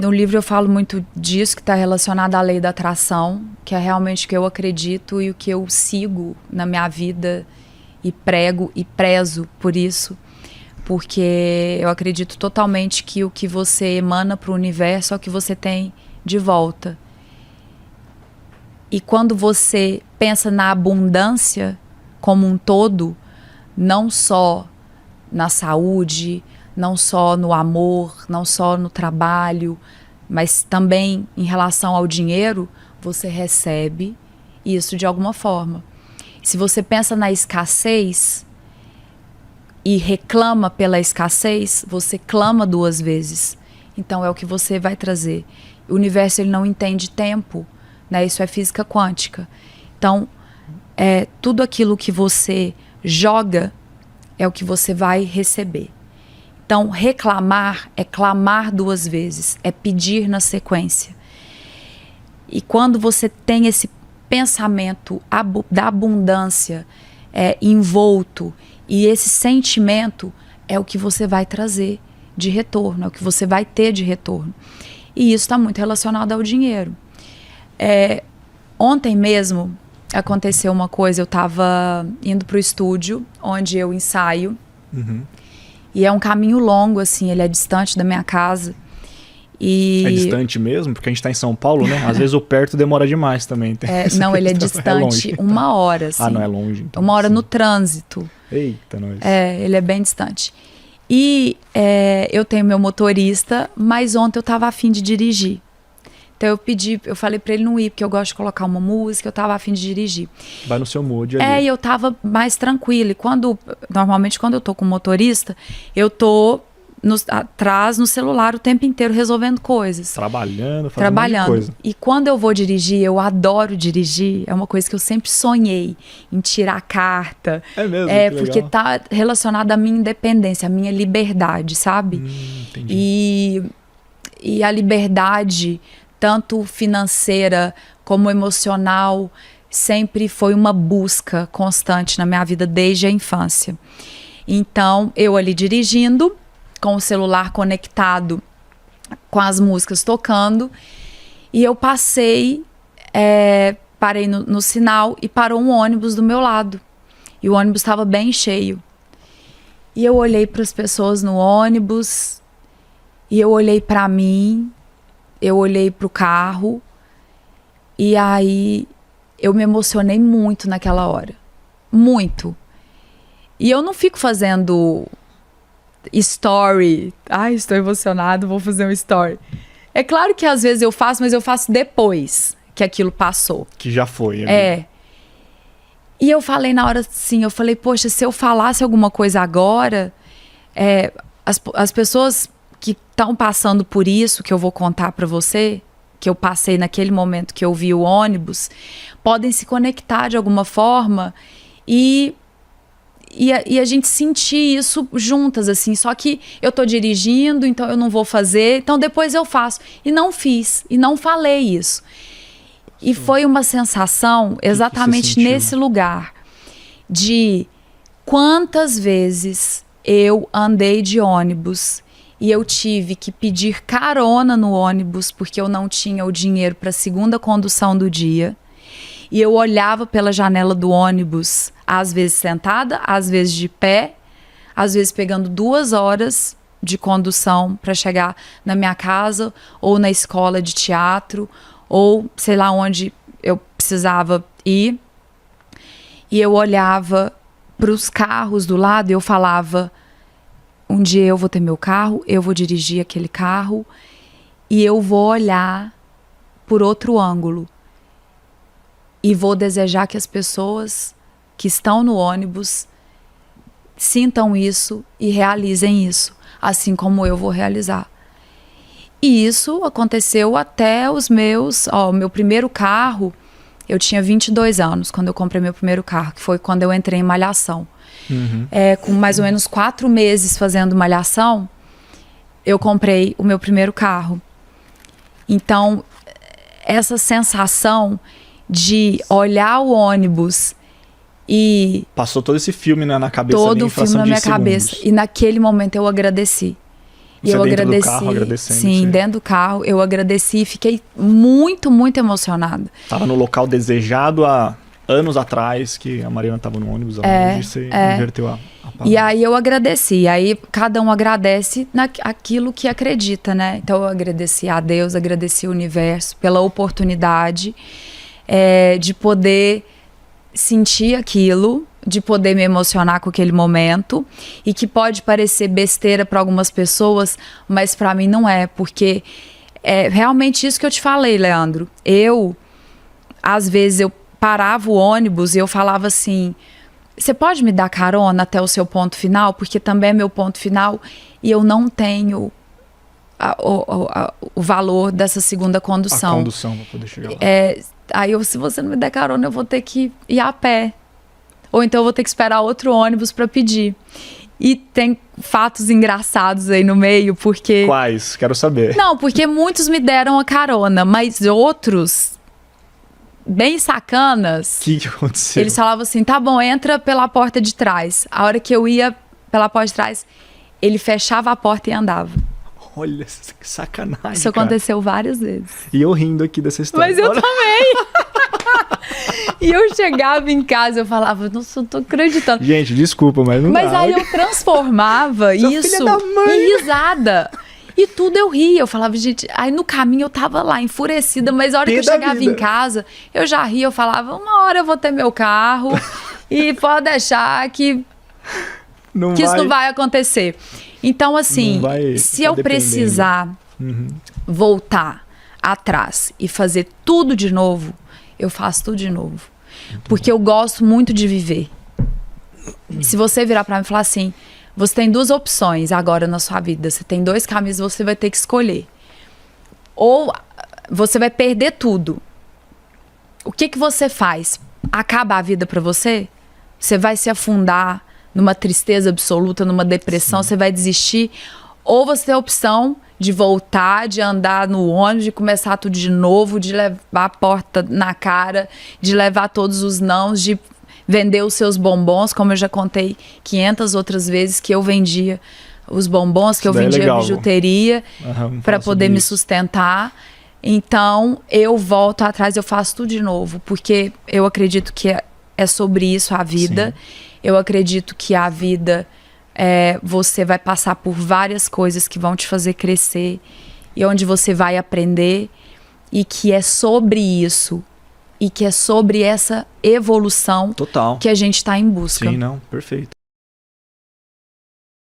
No livro eu falo muito disso, que está relacionado à lei da atração, que é realmente o que eu acredito e o que eu sigo na minha vida e prego e prezo por isso, porque eu acredito totalmente que o que você emana para o universo é o que você tem de volta. E quando você pensa na abundância como um todo, não só na saúde, não só no amor, não só no trabalho, mas também em relação ao dinheiro, você recebe isso de alguma forma. Se você pensa na escassez e reclama pela escassez, você clama 2 vezes. Então é o que você vai trazer. O universo ele não entende tempo, né? Isso é física quântica. Então, tudo aquilo que você joga é o que você vai receber. Então, reclamar é clamar 2 vezes, é pedir na sequência. E quando você tem esse pensamento da abundância envolto, e esse sentimento é o que você vai trazer de retorno, é o que você vai ter de retorno. E isso está muito relacionado ao dinheiro. Ontem mesmo aconteceu uma coisa, eu estava indo para o estúdio, onde eu ensaio, e é um caminho longo, assim, ele é distante da minha casa. É distante mesmo? Porque a gente está em São Paulo, né? Às vezes o perto demora demais também. Não, ele é distante 1 hora, assim. Não é longe, então. 1 hora no trânsito. Eita, nós. Ele é bem distante. E eu tenho meu motorista, mas ontem eu estava a fim de dirigir. Então eu falei pra ele não ir, porque eu gosto de colocar uma música, eu tava a fim de dirigir. Vai no seu mood ali. E eu tava mais tranquila. E normalmente quando eu tô com o motorista, eu tô atrás no celular o tempo inteiro resolvendo coisas. Trabalhando, fazendo um monte de coisa. E quando eu vou dirigir, eu adoro dirigir. É uma coisa que eu sempre sonhei em tirar a carta. É mesmo? Porque tá relacionado à minha independência, à minha liberdade, sabe? Entendi. E a liberdade, tanto financeira como emocional, sempre foi uma busca constante na minha vida desde a infância. Então, eu ali dirigindo, com o celular conectado, com as músicas tocando, e eu parei no sinal e parou um ônibus do meu lado. E o ônibus estava bem cheio. E eu olhei para as pessoas no ônibus, e eu olhei para mim, eu olhei para o carro, e aí eu me emocionei muito naquela hora. Muito. E eu não fico fazendo story. Ai, estou emocionado, vou fazer um story. É claro que às vezes eu faço, mas eu faço depois que aquilo passou. Que já foi. E eu falei na hora assim, eu falei, poxa, se eu falasse alguma coisa agora, as pessoas que estão passando por isso que eu vou contar para você, que eu passei naquele momento que eu vi o ônibus, podem se conectar de alguma forma e a gente sentir isso juntas, assim. Só que eu tô dirigindo, então eu não vou fazer, então depois eu faço. E não fiz, e não falei isso. E foi uma sensação exatamente nesse lugar de quantas vezes eu andei de ônibus e eu tive que pedir carona no ônibus porque eu não tinha o dinheiro para a segunda condução do dia. E eu olhava pela janela do ônibus, às vezes sentada, às vezes de pé, às vezes pegando 2 horas de condução para chegar na minha casa ou na escola de teatro ou sei lá onde eu precisava ir. E eu olhava para os carros do lado e eu falava, um dia eu vou ter meu carro, eu vou dirigir aquele carro e eu vou olhar por outro ângulo. E vou desejar que as pessoas que estão no ônibus sintam isso e realizem isso, assim como eu vou realizar. E isso aconteceu até o meu primeiro carro, eu tinha 22 anos quando eu comprei meu primeiro carro, que foi quando eu entrei em Malhação. Com mais ou menos 4 meses fazendo Malhação, eu comprei o meu primeiro carro. Então, essa sensação de olhar o ônibus e... Passou todo esse filme na cabeça. Todo o filme na minha cabeça. E naquele momento eu agradeci. E eu dentro agradeci, do carro, agradecendo. sim, dentro do carro, eu agradeci e fiquei muito, muito emocionada. Tava no local desejado há anos atrás, que a Mariana tava no ônibus, hoje você inverteu a palavra. E aí eu agradeci, aí cada um agradece naquilo que acredita, né? Então eu agradeci a Deus, agradeci o universo pela oportunidade de poder sentir aquilo, de poder me emocionar com aquele momento, e que pode parecer besteira para algumas pessoas, mas para mim não é, porque é realmente isso que eu te falei, Leandro. Às vezes eu parava o ônibus e eu falava assim: você pode me dar carona até o seu ponto final? Porque também é meu ponto final e eu não tenho o valor dessa segunda condução. A condução para poder chegar lá. Aí se você não me der carona, eu vou ter que ir a pé. Ou então eu vou ter que esperar outro ônibus para pedir. E tem fatos engraçados aí no meio, porque... Quais? Quero saber. Não, porque muitos me deram a carona, mas outros, bem sacanas... O que aconteceu? Eles falavam assim: tá bom, entra pela porta de trás. A hora que eu ia pela porta de trás, ele fechava a porta e andava. Olha, que sacanagem, Isso aconteceu várias vezes. E eu rindo aqui dessa história. Mas eu também! E eu chegava em casa, eu falava: nossa, eu tô acreditando. Gente, desculpa, mas não dá. Mas aí eu transformava isso filha da mãe. em risada. E tudo eu ria. Eu falava: gente... Aí no caminho eu tava lá, enfurecida. Mas a hora que eu chegava em casa, eu já ria. Eu falava: uma hora eu vou ter meu carro. E pode deixar que isso não vai acontecer. Então, assim, se eu precisar voltar atrás e fazer tudo de novo, eu faço tudo de novo. Porque eu gosto muito de viver. Se você virar pra mim e falar assim: você tem duas opções agora na sua vida, você tem dois caminhos, você vai ter que escolher. Ou você vai perder tudo. O que você faz? Acaba a vida pra você? Você vai se afundar numa tristeza absoluta, numa depressão, você vai desistir? Ou você tem a opção de voltar, de andar no ônibus, de começar tudo de novo, de levar a porta na cara, de levar todos os nãos, de vender os seus bombons, como eu já contei 500 outras vezes que eu vendia os bombons, que eu vendia bijuteria para poder me sustentar. Então, eu volto atrás, eu faço tudo de novo, porque eu acredito que é sobre isso a vida. Sim. Eu acredito que a vida, você vai passar por várias coisas que vão te fazer crescer e onde você vai aprender, e que é sobre isso. E que é sobre essa evolução que a gente está em busca. Sim, não, perfeito.